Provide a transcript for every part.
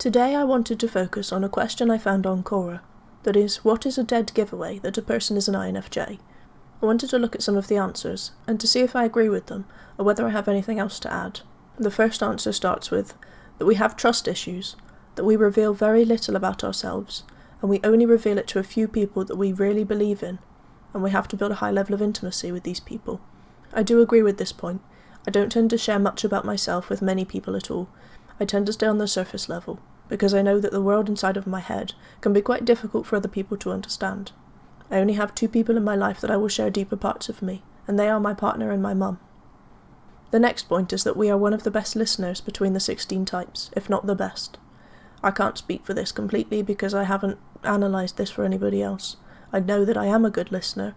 Today I wanted to focus on a question I found on Quora, that is, what is a dead giveaway that a person is an INFJ? I wanted to look at some of the answers, and to see if I agree with them, or whether I have anything else to add. The first answer starts with that we have trust issues, that we reveal very little about ourselves, and we only reveal it to a few people that we really believe in, and we have to build a high level of intimacy with these people. I do agree with this point. I don't tend to share much about myself with many people at all. I tend to stay on the surface level, because I know that the world inside of my head can be quite difficult for other people to understand. I only have 2 people in my life that I will share deeper parts of me, and they are my partner and my mum. The next point is that we are one of the best listeners between the 16 types, if not the best. I can't speak for this completely because I haven't analysed this for anybody else. I know that I am a good listener.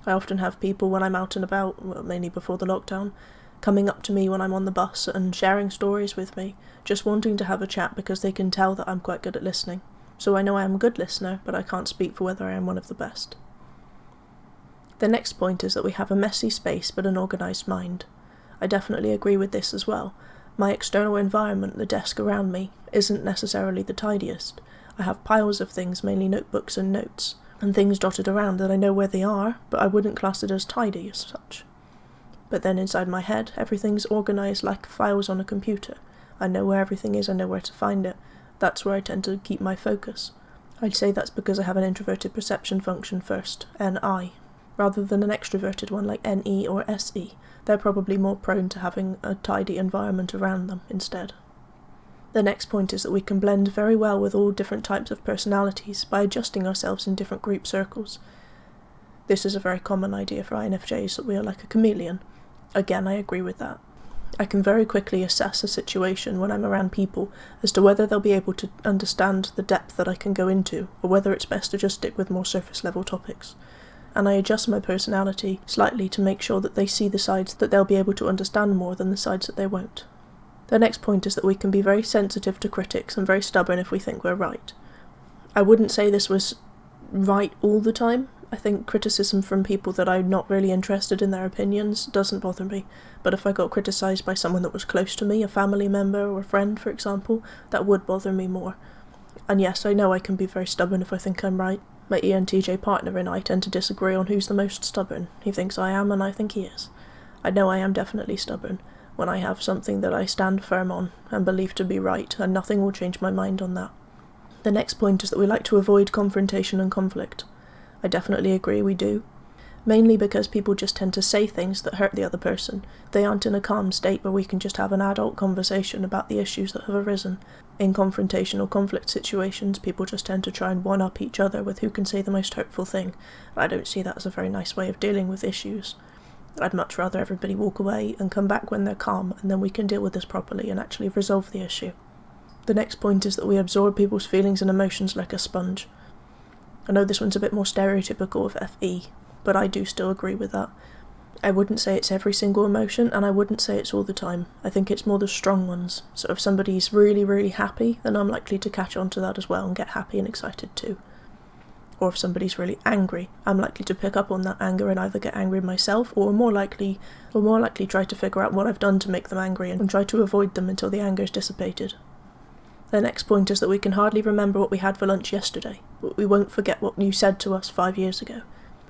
I often have people when I'm out and about, well, mainly before the lockdown, coming up to me when I'm on the bus and sharing stories with me, just wanting to have a chat because they can tell that I'm quite good at listening. So I know I am a good listener, but I can't speak for whether I am one of the best. The next point is that we have a messy space but an organised mind. I definitely agree with this as well. My external environment, the desk around me, isn't necessarily the tidiest. I have piles of things, mainly notebooks and notes, and things dotted around that I know where they are, but I wouldn't class it as tidy as such. But then inside my head, everything's organised like files on a computer. I know where everything is, I know where to find it. That's where I tend to keep my focus. I'd say that's because I have an introverted perception function first, NI, rather than an extroverted one like NE or SE. They're probably more prone to having a tidy environment around them instead. The next point is that we can blend very well with all different types of personalities by adjusting ourselves in different group circles. This is a very common idea for INFJs, that we are like a chameleon. Again, I agree with that. I can very quickly assess a situation when I'm around people as to whether they'll be able to understand the depth that I can go into, or whether it's best to just stick with more surface level topics. And I adjust my personality slightly to make sure that they see the sides that they'll be able to understand more than the sides that they won't. The next point is that we can be very sensitive to critics and very stubborn if we think we're right. I wouldn't say this was right all the time. I think criticism from people that I'm not really interested in their opinions doesn't bother me, but if I got criticised by someone that was close to me, a family member or a friend for example, that would bother me more. And yes, I know I can be very stubborn if I think I'm right. My ENTJ partner and I tend to disagree on who's the most stubborn. He thinks I am and I think he is. I know I am definitely stubborn when I have something that I stand firm on and believe to be right, and nothing will change my mind on that. The next point is that we like to avoid confrontation and conflict. I definitely agree we do. Mainly because people just tend to say things that hurt the other person. They aren't in a calm state where we can just have an adult conversation about the issues that have arisen. In confrontation or conflict situations, people just tend to try and one-up each other with who can say the most hurtful thing. I don't see that as a very nice way of dealing with issues. I'd much rather everybody walk away and come back when they're calm, and then we can deal with this properly and actually resolve the issue. The next point is that we absorb people's feelings and emotions like a sponge. I know this one's a bit more stereotypical of FE, but I do still agree with that. I wouldn't say it's every single emotion, and I wouldn't say it's all the time. I think it's more the strong ones. So if somebody's really, really happy, then I'm likely to catch on to that as well and get happy and excited too. Or if somebody's really angry, I'm likely to pick up on that anger and either get angry myself, or more likely try to figure out what I've done to make them angry and try to avoid them until the anger's dissipated. The next point is that we can hardly remember what we had for lunch yesterday, but we won't forget what you said to us 5 years ago.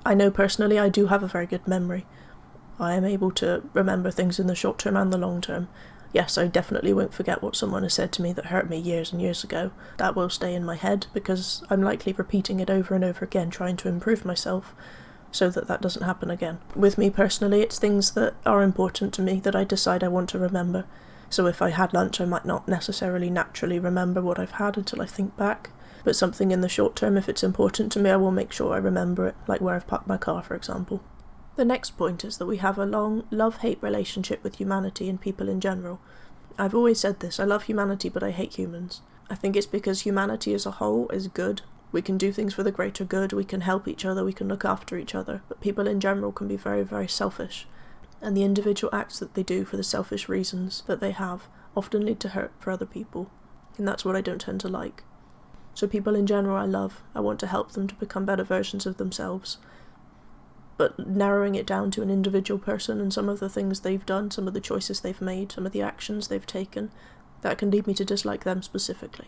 I know personally I do have a very good memory. I am able to remember things in the short term and the long term. Yes, I definitely won't forget what someone has said to me that hurt me years and years ago. That will stay in my head because I'm likely repeating it over and over again, trying to improve myself so that that doesn't happen again. With me personally, it's things that are important to me that I decide I want to remember. So if I had lunch, I might not necessarily naturally remember what I've had until I think back. But something in the short term, if it's important to me, I will make sure I remember it, like where I've parked my car, for example. The next point is that we have a long love-hate relationship with humanity and people in general. I've always said this, I love humanity but I hate humans. I think it's because humanity as a whole is good. We can do things for the greater good, we can help each other, we can look after each other, but people in general can be very, very selfish. And the individual acts that they do for the selfish reasons that they have often lead to hurt for other people. And that's what I don't tend to like. So people in general I love. I want to help them to become better versions of themselves. But narrowing it down to an individual person and some of the things they've done, some of the choices they've made, some of the actions they've taken, that can lead me to dislike them specifically.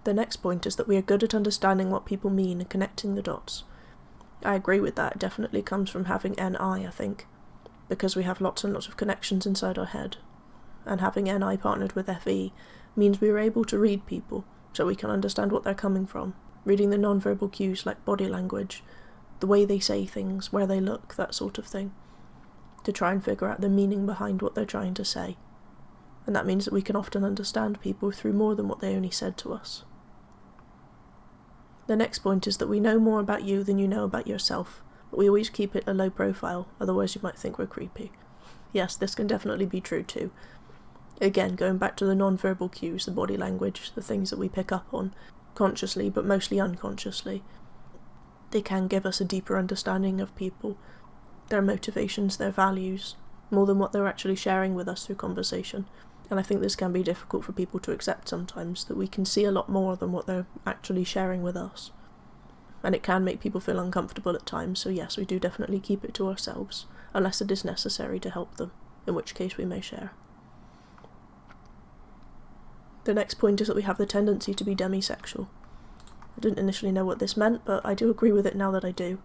The next point is that we are good at understanding what people mean and connecting the dots. I agree with that. It definitely comes from having NI, I think, because we have lots and lots of connections inside our head. And having NI partnered with FE means we are able to read people, so we can understand what they're coming from, reading the non-verbal cues like body language, the way they say things, where they look, that sort of thing, to try and figure out the meaning behind what they're trying to say. And that means that we can often understand people through more than what they only said to us. The next point is that we know more about you than you know about yourself, but we always keep it a low profile, otherwise you might think we're creepy. Yes, this can definitely be true too. Again, going back to the non-verbal cues, the body language, the things that we pick up on, consciously but mostly unconsciously, they can give us a deeper understanding of people, their motivations, their values, more than what they're actually sharing with us through conversation. And I think this can be difficult for people to accept sometimes, that we can see a lot more than what they're actually sharing with us. And it can make people feel uncomfortable at times, so yes, we do definitely keep it to ourselves, unless it is necessary to help them, in which case we may share. The next point is that we have the tendency to be demisexual. I didn't initially know what this meant, but I do agree with it now that I do.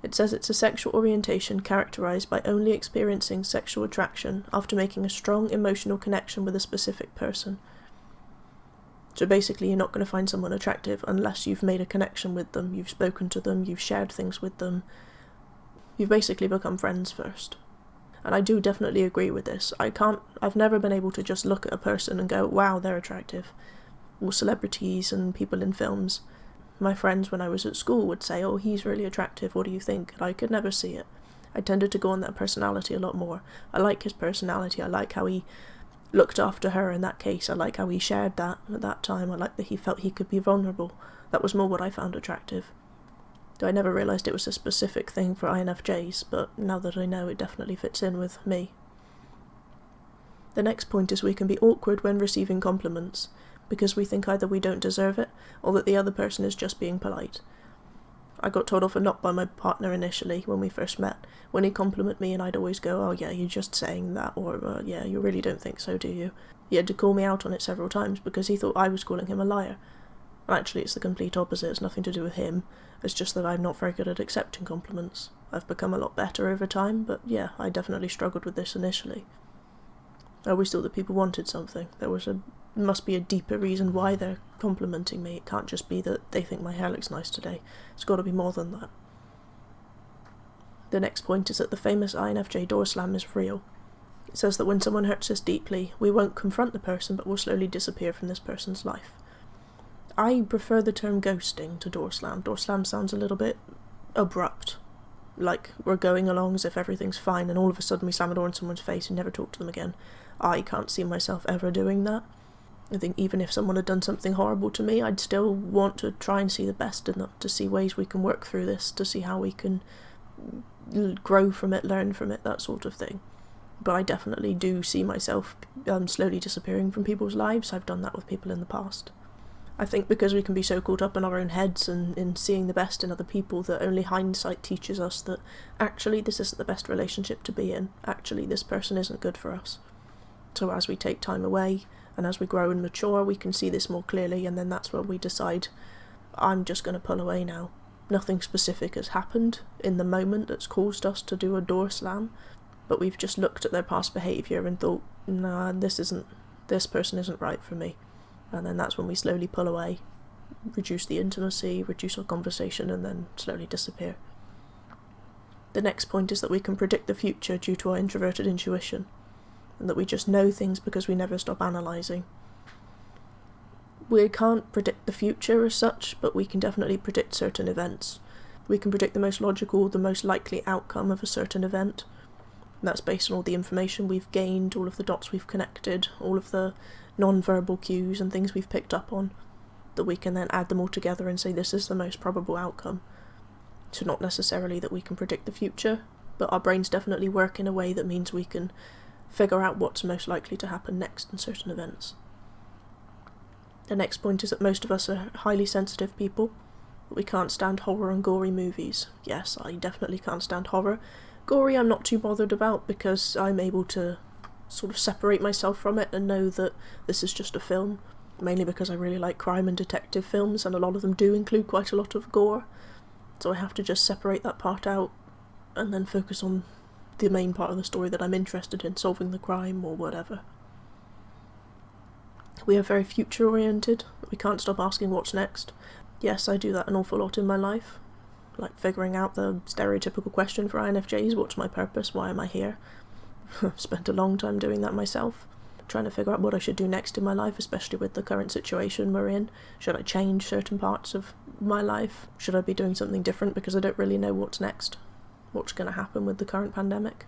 It says it's a sexual orientation characterized by only experiencing sexual attraction after making a strong emotional connection with a specific person. So basically, you're not going to find someone attractive unless you've made a connection with them, you've spoken to them, you've shared things with them. You've basically become friends first. And I do definitely agree with this. I've never been able to just look at a person and go, wow, they're attractive. Or celebrities and people in films. My friends when I was at school would say, oh, he's really attractive, what do you think? And I could never see it. I tended to go on that personality a lot more. I like his personality, I like how he looked after her in that case, I like how he shared that at that time, I like that he felt he could be vulnerable. That was more what I found attractive. Though I never realised it was a specific thing for INFJs, but now that I know, it definitely fits in with me. The next point is we can be awkward when receiving compliments, because we think either we don't deserve it, or that the other person is just being polite. I got told off a lot by my partner initially, when we first met, when he'd compliment me and I'd always go, oh yeah, you're just saying that, or yeah, you really don't think so, do you? He had to call me out on it several times because he thought I was calling him a liar. Actually, it's the complete opposite, it's nothing to do with him, it's just that I'm not very good at accepting compliments. I've become a lot better over time, but yeah, I definitely struggled with this initially. I always thought that people wanted something. Must be a deeper reason why they're complimenting me. It can't just be that they think my hair looks nice today. It's got to be more than that. The next point is that the famous INFJ door slam is real. It says that when someone hurts us deeply, we won't confront the person, but will slowly disappear from this person's life. I prefer the term ghosting to door slam. Door slam sounds a little bit abrupt. Like we're going along as if everything's fine and all of a sudden we slam a door in someone's face and never talk to them again. I can't see myself ever doing that. I think even if someone had done something horrible to me, I'd still want to try and see the best in them, to see ways we can work through this, to see how we can grow from it, learn from it, that sort of thing. But I definitely do see myself slowly disappearing from people's lives. I've done that with people in the past. I think because we can be so caught up in our own heads and in seeing the best in other people that only hindsight teaches us that actually this isn't the best relationship to be in. Actually, this person isn't good for us. So as we take time away and as we grow and mature, we can see this more clearly, and then that's where we decide, I'm just going to pull away now. Nothing specific has happened in the moment that's caused us to do a door slam, but we've just looked at their past behaviour and thought, nah, this person isn't right for me. And then that's when we slowly pull away, reduce the intimacy, reduce our conversation, and then slowly disappear. The next point is that we can predict the future due to our introverted intuition, and that we just know things because we never stop analysing. We can't predict the future as such, but we can definitely predict certain events. We can predict the most logical, the most likely outcome of a certain event. And that's based on all the information we've gained, all of the dots we've connected, all of the non-verbal cues and things we've picked up on, that we can then add them all together and say this is the most probable outcome. So not necessarily that we can predict the future, but our brains definitely work in a way that means we can figure out what's most likely to happen next in certain events. The next point is that most of us are highly sensitive people. We can't stand horror and gory movies. Yes, I definitely can't stand horror. Gory I'm not too bothered about because I'm able to sort of separate myself from it and know that this is just a film. mainly because I really like crime and detective films, and a lot of them do include quite a lot of gore, so I have to just separate that part out and then focus on the main part of the story that I'm interested in, solving the crime or whatever. We are very future oriented, we can't stop asking what's next. Yes, I do that an awful lot in my life, like figuring out the stereotypical question for INFJs, what's my purpose, why am I here? I've spent a long time doing that myself, trying to figure out what I should do next in my life, especially with the current situation we're in. Should I change certain parts of my life? Should I be doing something different because I don't really know what's next? What's going to happen with the current pandemic?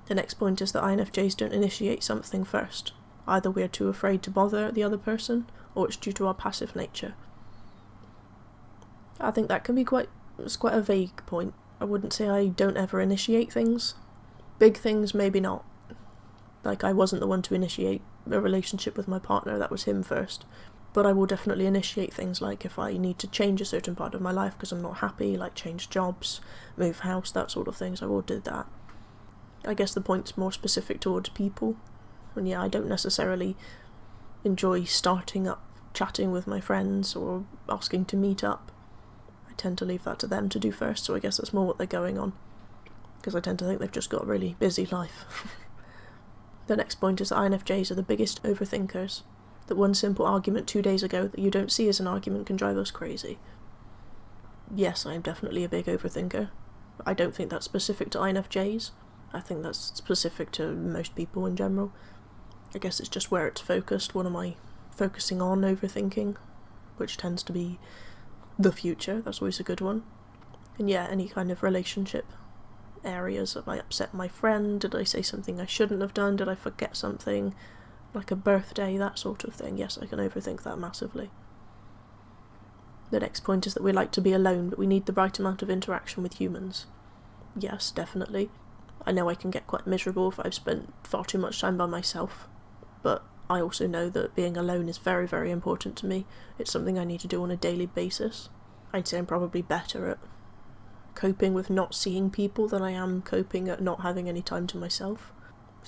The next point is that INFJs don't initiate something first. Either we're too afraid to bother the other person, or it's due to our passive nature. I think that can be quite a vague point. I wouldn't say I don't ever initiate things. Big things, maybe not. Like, I wasn't the one to initiate a relationship with my partner, that was him first. But I will definitely initiate things, like if I need to change a certain part of my life because I'm not happy, like change jobs, move house, that sort of things, I will do that. I guess the point's more specific towards people. And yeah, I don't necessarily enjoy starting up chatting with my friends or asking to meet up. I tend to leave that to them to do first, so I guess that's more what they're going on, because I tend to think they've just got a really busy life. The next point is that INFJs are the biggest overthinkers. That one simple argument 2 days ago that you don't see as an argument can drive us crazy. Yes, I am definitely a big overthinker. I don't think that's specific to INFJs. I think that's specific to most people in general. I guess it's just where it's focused. What am I focusing on overthinking? Which tends to be the future. That's always a good one. And yeah, any kind of relationship areas. Have I upset my friend? Did I say something I shouldn't have done? Did I forget something? Like a birthday, that sort of thing. Yes, I can overthink that massively. The next point is that we like to be alone, but we need the right amount of interaction with humans. Yes, definitely. I know I can get quite miserable if I've spent far too much time by myself, but I also know that being alone is very, very important to me. It's something I need to do on a daily basis. I'd say I'm probably better at coping with not seeing people than I am coping at not having any time to myself.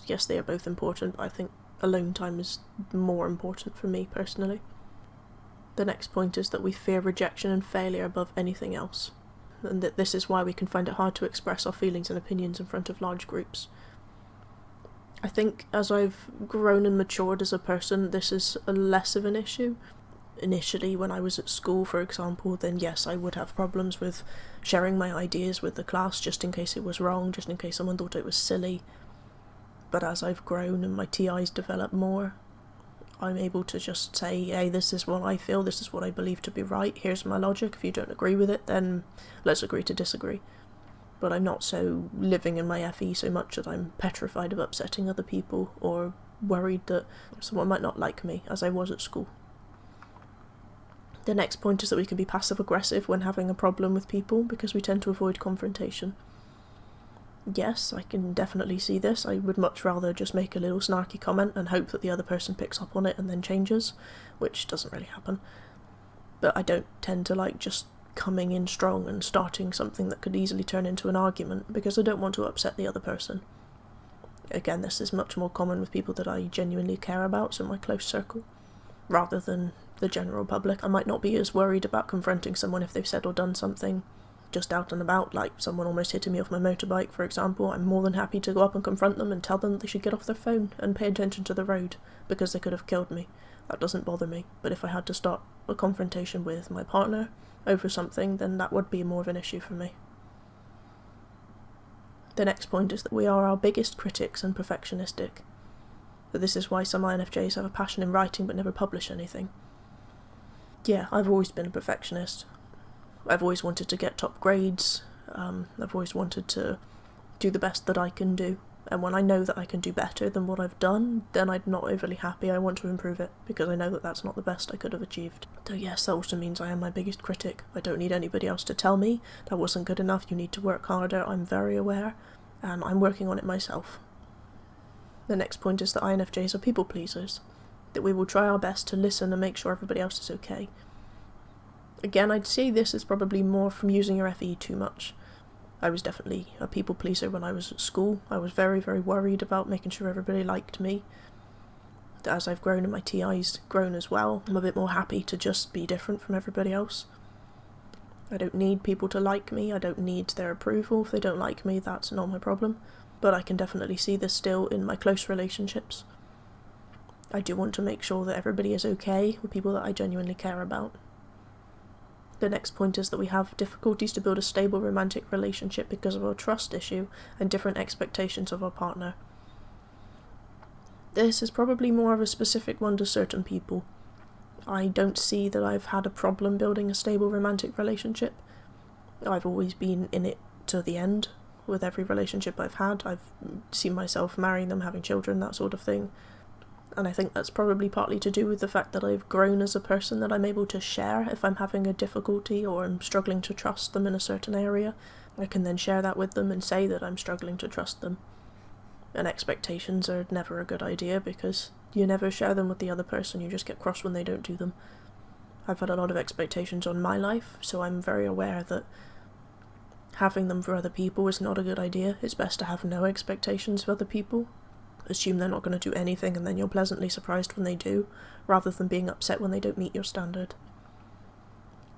Yes, they are both important, but I think alone time is more important for me personally. The next point is that we fear rejection and failure above anything else, and that this is why we can find it hard to express our feelings and opinions in front of large groups. I think as I've grown and matured as a person, this is less of an issue. Initially, when I was at school, for example, then yes, I would have problems with sharing my ideas with the class just in case it was wrong, just in case someone thought it was silly. But as I've grown and my TIs develop more, I'm able to just say, hey, this is what I feel, this is what I believe to be right, here's my logic, if you don't agree with it, then let's agree to disagree. But I'm not so living in my FE so much that I'm petrified of upsetting other people or worried that someone might not like me, as I was at school. The next point is that we can be passive-aggressive when having a problem with people because we tend to avoid confrontation. Yes, I can definitely see this. I would much rather just make a little snarky comment and hope that the other person picks up on it and then changes, which doesn't really happen. But I don't tend to like just coming in strong and starting something that could easily turn into an argument because I don't want to upset the other person. Again, this is much more common with people that I genuinely care about, so my close circle, rather than the general public. I might not be as worried about confronting someone if they've said or done something just out and about, like someone almost hitting me off my motorbike, for example. I'm more than happy to go up and confront them and tell them that they should get off their phone and pay attention to the road, because they could have killed me. That doesn't bother me. But if I had to start a confrontation with my partner over something, then that would be more of an issue for me. The next point is that we are our biggest critics and perfectionistic. That this is why some INFJs have a passion in writing but never publish anything. Yeah, I've always been a perfectionist. I've always wanted to get top grades. I've always wanted to do the best that I can do. And when I know that I can do better than what I've done, then I'm not overly happy. I want to improve it, because I know that that's not the best I could have achieved. So yes, that also means I am my biggest critic. I don't need anybody else to tell me that wasn't good enough, you need to work harder. I'm very aware, and I'm working on it myself. The next point is that INFJs are people pleasers. That we will try our best to listen and make sure everybody else is okay. Again, I'd say this is probably more from using your FE too much. I was definitely a people pleaser when I was at school. I was very, very worried about making sure everybody liked me. As I've grown and my TI's grown as well, I'm a bit more happy to just be different from everybody else. I don't need people to like me, I don't need their approval. If they don't like me, that's not my problem. But I can definitely see this still in my close relationships. I do want to make sure that everybody is okay with people that I genuinely care about. The next point is that we have difficulties to build a stable romantic relationship because of our trust issue and different expectations of our partner. This is probably more of a specific one to certain people. I don't see that I've had a problem building a stable romantic relationship. I've always been in it to the end with every relationship I've had. I've seen myself marrying them, having children, that sort of thing. And I think that's probably partly to do with the fact that I've grown as a person, that I'm able to share if I'm having a difficulty or I'm struggling to trust them in a certain area. I can then share that with them and say that I'm struggling to trust them. And expectations are never a good idea because you never share them with the other person, you just get cross when they don't do them. I've had a lot of expectations on my life, so I'm very aware that having them for other people is not a good idea. It's best to have no expectations of other people. Assume they're not going to do anything and then you're pleasantly surprised when they do, rather than being upset when they don't meet your standard.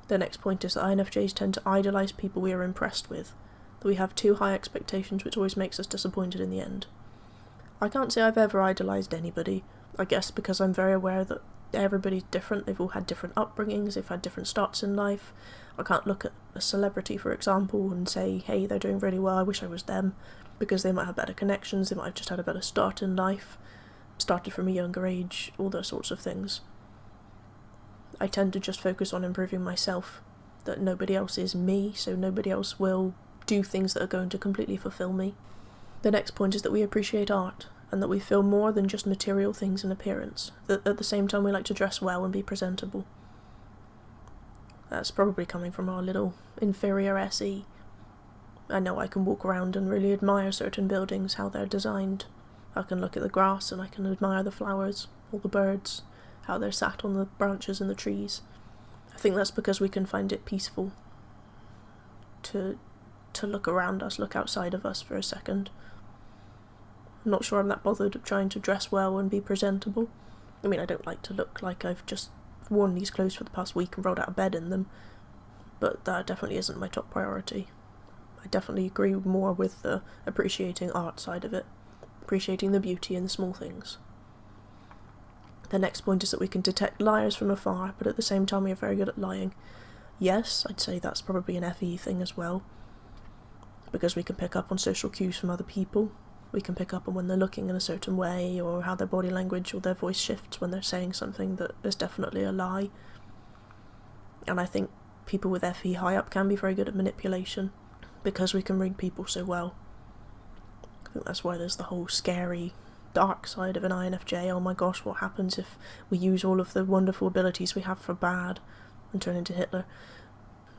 The next point is that INFJs tend to idolize people we are impressed with, that we have too high expectations, which always makes us disappointed in the end. I can't say I've ever idolized anybody, I guess because I'm very aware that everybody's different, they've all had different upbringings, they've had different starts in life. I can't look at a celebrity, for example, and say, hey, they're doing really well, I wish I was them, because they might have better connections, they might have just had a better start in life, started from a younger age, all those sorts of things. I tend to just focus on improving myself, that nobody else is me, so nobody else will do things that are going to completely fulfill me. The next point is that we appreciate art, and that we feel more than just material things in appearance, that at the same time we like to dress well and be presentable. That's probably coming from our little inferior SE. I know I can walk around and really admire certain buildings, how they're designed. I can look at the grass and I can admire the flowers, all the birds, how they're sat on the branches and the trees. I think that's because we can find it peaceful to look around us, look outside of us for a second. I'm not sure I'm that bothered of trying to dress well and be presentable. I mean, I don't like to look like I've just worn these clothes for the past week and rolled out of bed in them, but that definitely isn't my top priority. I definitely agree more with the appreciating art side of it, appreciating the beauty in the small things. The next point is that we can detect liars from afar, but at the same time we are very good at lying. Yes, I'd say that's probably an FE thing as well, because we can pick up on social cues from other people. We can pick up on when they're looking in a certain way, or how their body language or their voice shifts when they're saying something that is definitely a lie. And I think people with FE high up can be very good at manipulation, because we can read people so well. I think that's why there's the whole scary, dark side of an INFJ. Oh my gosh, what happens if we use all of the wonderful abilities we have for bad and turn into Hitler?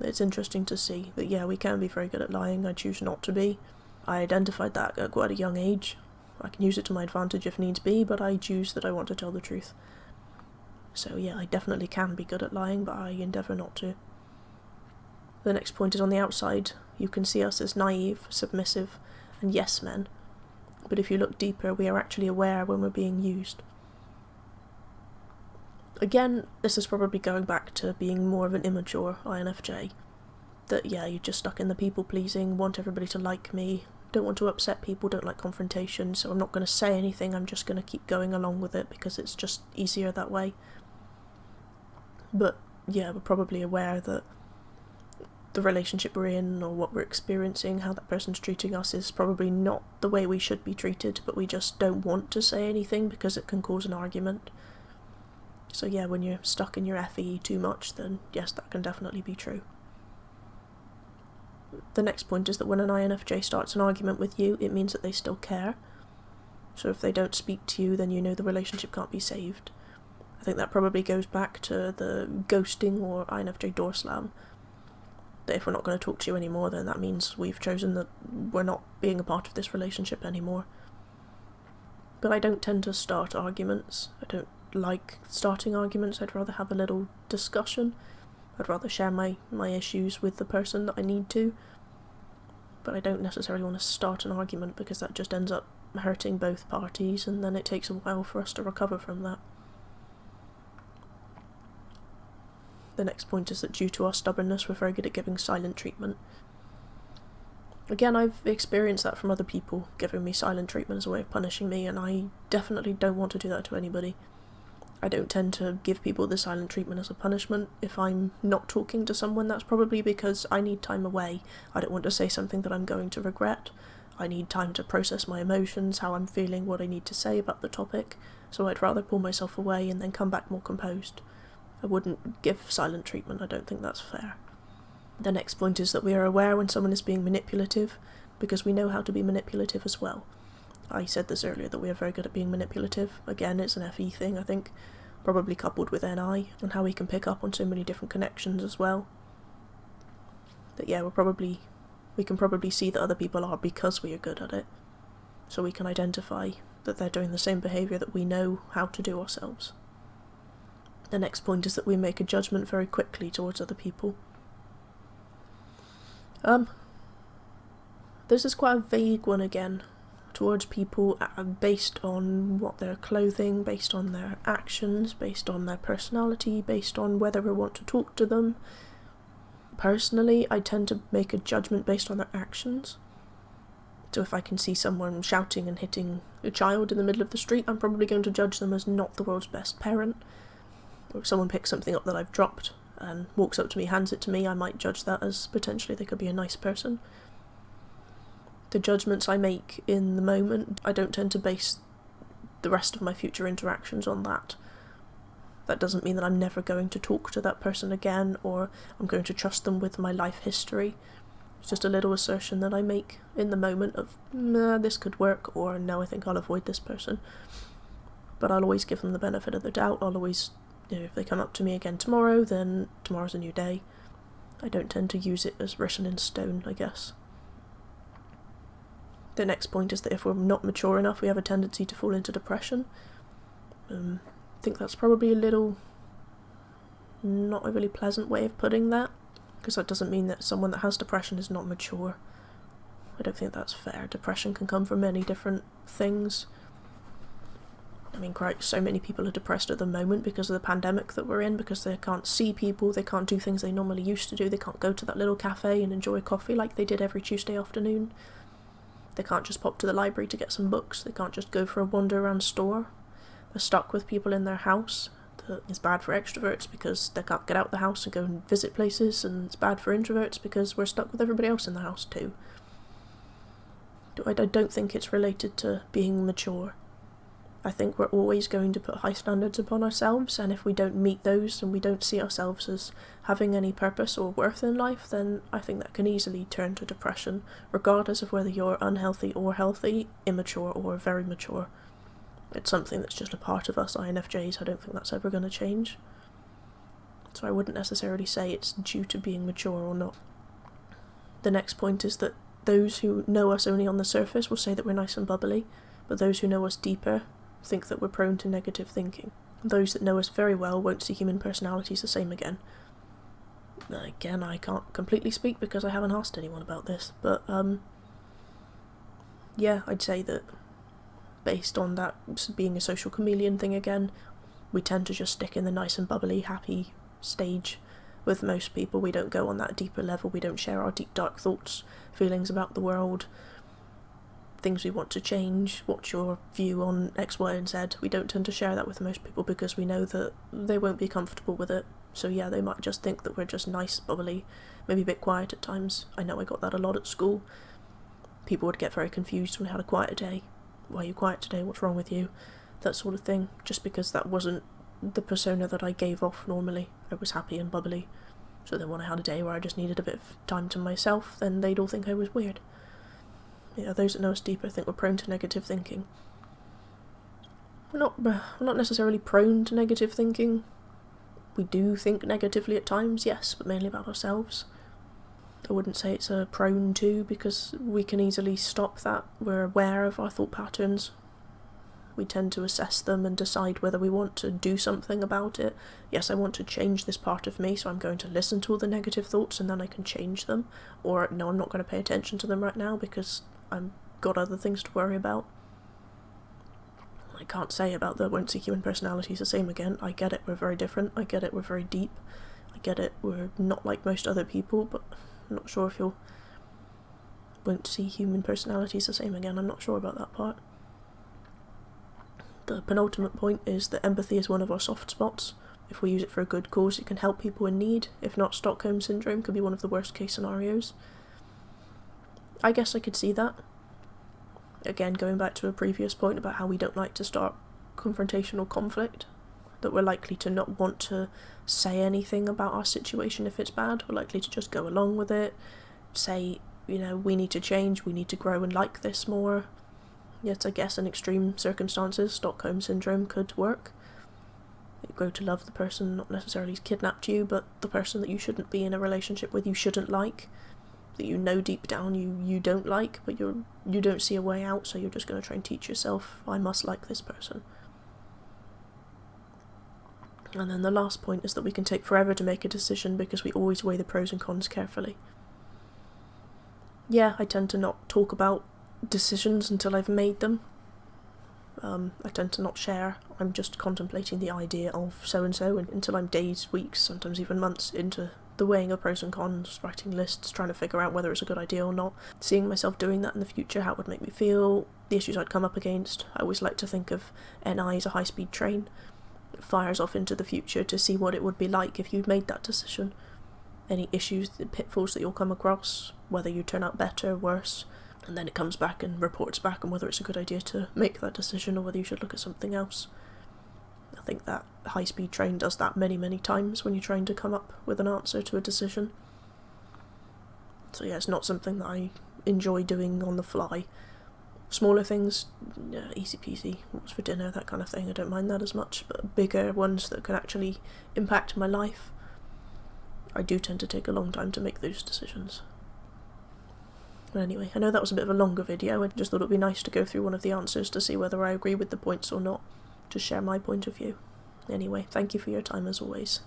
It's interesting to see that, yeah, we can be very good at lying. I choose not to be. I identified that at quite a young age. I can use it to my advantage if needs be, but I choose that I want to tell the truth. So yeah, I definitely can be good at lying, but I endeavour not to. The next point is on the outside. You can see us as naive, submissive, and yes men. But if you look deeper, we are actually aware when we're being used. Again, this is probably going back to being more of an immature INFJ. That, yeah, you're just stuck in the people-pleasing, want everybody to like me, don't want to upset people, don't like confrontation, so I'm not going to say anything, I'm just going to keep going along with it because it's just easier that way. But, yeah, we're probably aware that the relationship we're in, or what we're experiencing, how that person's treating us is probably not the way we should be treated, but we just don't want to say anything because it can cause an argument. So yeah, when you're stuck in your FE too much, then yes, that can definitely be true. The next point is that when an INFJ starts an argument with you, it means that they still care. So if they don't speak to you, then you know the relationship can't be saved. I think that probably goes back to the ghosting or INFJ door slam. That if we're not going to talk to you anymore, then that means we've chosen that we're not being a part of this relationship anymore. But I don't tend to start arguments. I don't like starting arguments. I'd rather have a little discussion. I'd rather share my issues with the person that I need to. But I don't necessarily want to start an argument because that just ends up hurting both parties, and then it takes a while for us to recover from that. The next point is that due to our stubbornness, we're very good at giving silent treatment. Again, I've experienced that from other people, giving me silent treatment as a way of punishing me, and I definitely don't want to do that to anybody. I don't tend to give people the silent treatment as a punishment. If I'm not talking to someone, that's probably because I need time away. I don't want to say something that I'm going to regret. I need time to process my emotions, how I'm feeling, what I need to say about the topic, so I'd rather pull myself away and then come back more composed. I wouldn't give silent treatment, I don't think that's fair. The next point is that we are aware when someone is being manipulative, because we know how to be manipulative as well. I said this earlier, that we are very good at being manipulative. Again, it's an FE thing, I think, probably coupled with NI, and how we can pick up on so many different connections as well. That yeah, we can probably see that other people are because we are good at it. So we can identify that they're doing the same behaviour that we know how to do ourselves. The next point is that we make a judgment very quickly towards other people. This is quite a vague one again, towards people based on what they're clothing, based on their actions, based on their personality, based on whether we want to talk to them. Personally, I tend to make a judgment based on their actions. So if I can see someone shouting and hitting a child in the middle of the street, I'm probably going to judge them as not the world's best parent. Or if someone picks something up that I've dropped and walks up to me, hands it to me, I might judge that as potentially they could be a nice person. The judgments I make in the moment, I don't tend to base the rest of my future interactions on that. That doesn't mean that I'm never going to talk to that person again, or I'm going to trust them with my life history. It's just a little assertion that I make in the moment of, nah, this could work, or no, I think I'll avoid this person. But I'll always give them the benefit of the doubt. I'll always, if they come up to me again tomorrow, then tomorrow's a new day. I don't tend to use it as written in stone, I guess. The next point is that if we're not mature enough, we have a tendency to fall into depression. I think that's probably a little, not a really pleasant way of putting that, because that doesn't mean that someone that has depression is not mature. I don't think that's fair. Depression can come from many different things. I mean, so many people are depressed at the moment because of the pandemic that we're in, because they can't see people, they can't do things they normally used to do, they can't go to that little cafe and enjoy coffee like they did every Tuesday afternoon. They can't just pop to the library to get some books, they can't just go for a wander around store. They're stuck with people in their house. It's bad for extroverts because they can't get out the house and go and visit places, and it's bad for introverts because we're stuck with everybody else in the house too. I don't think it's related to being mature. I think we're always going to put high standards upon ourselves, and if we don't meet those and we don't see ourselves as having any purpose or worth in life, then I think that can easily turn to depression, regardless of whether you're unhealthy or healthy, immature or very mature. It's something that's just a part of us INFJs. I don't think that's ever going to change. So I wouldn't necessarily say it's due to being mature or not. The next point is that those who know us only on the surface will say that we're nice and bubbly, but those who know us deeper think that we're prone to negative thinking. Those that know us very well won't see human personalities the same again. Again, I can't completely speak because I haven't asked anyone about this, but yeah, I'd say that based on that being a social chameleon thing again, we tend to just stick in the nice and bubbly, happy stage with most people. We don't go on that deeper level, we don't share our deep dark thoughts, feelings about the world, things we want to change, what's your view on X, Y and Z. We don't tend to share that with most people because we know that they won't be comfortable with it. So yeah, they might just think that we're just nice, bubbly, maybe a bit quiet at times. I know I got that a lot at school. People would get very confused when I had a quieter day. Why are you quiet today? What's wrong with you? That sort of thing. Just because that wasn't the persona that I gave off normally. I was happy and bubbly. So then when I had a day where I just needed a bit of time to myself, then they'd all think I was weird. Yeah, those that know us deeper think we're prone to negative thinking. We're not necessarily prone to negative thinking. We do think negatively at times, yes, but mainly about ourselves. I wouldn't say it's a prone to, because we can easily stop that. We're aware of our thought patterns. We tend to assess them and decide whether we want to do something about it. Yes, I want to change this part of me, so I'm going to listen to all the negative thoughts and then I can change them. Or no, I'm not going to pay attention to them right now because I've got other things to worry about. I can't say about the won't see human personalities the same again. I get it, we're very different. I get it, we're very deep. I get it, we're not like most other people, but I'm not sure if you'll won't see human personalities the same again. I'm not sure about that part. The penultimate point is that empathy is one of our soft spots. If we use it for a good cause, it can help people in need. If not, Stockholm Syndrome could be one of the worst case scenarios. I guess I could see that. Again, going back to a previous point about how we don't like to start confrontational conflict, that we're likely to not want to say anything about our situation if it's bad. We're likely to just go along with it, say, we need to change, we need to grow and like this more. Yet I guess in extreme circumstances, Stockholm Syndrome could work. You grow to love the person, not necessarily kidnapped you, but the person that you shouldn't be in a relationship with, you shouldn't like, that you know deep down you don't like, but you don't see a way out, so you're just going to try and teach yourself, I must like this person. And then the last point is that we can take forever to make a decision because we always weigh the pros and cons carefully. Yeah, I tend to not talk about decisions until I've made them. I tend to not share. I'm just contemplating the idea of so-and-so until I'm days, weeks, sometimes even months into the weighing of pros and cons, writing lists, trying to figure out whether it's a good idea or not, seeing myself doing that in the future, how it would make me feel, the issues I'd come up against. I always like to think of NI as a high-speed train. It fires off into the future to see what it would be like if you'd made that decision. Any issues, the pitfalls that you'll come across, whether you turn out better, worse, and then it comes back and reports back on whether it's a good idea to make that decision or whether you should look at something else. I think that high-speed train does that many, many times when you're trying to come up with an answer to a decision. So yeah, it's not something that I enjoy doing on the fly. Smaller things, yeah, easy peasy, what's for dinner, that kind of thing, I don't mind that as much, but bigger ones that can actually impact my life, I do tend to take a long time to make those decisions. But anyway, I know that was a bit of a longer video. I just thought it would be nice to go through one of the answers to see whether I agree with the points or not, to share my point of view. Anyway, thank you for your time as always.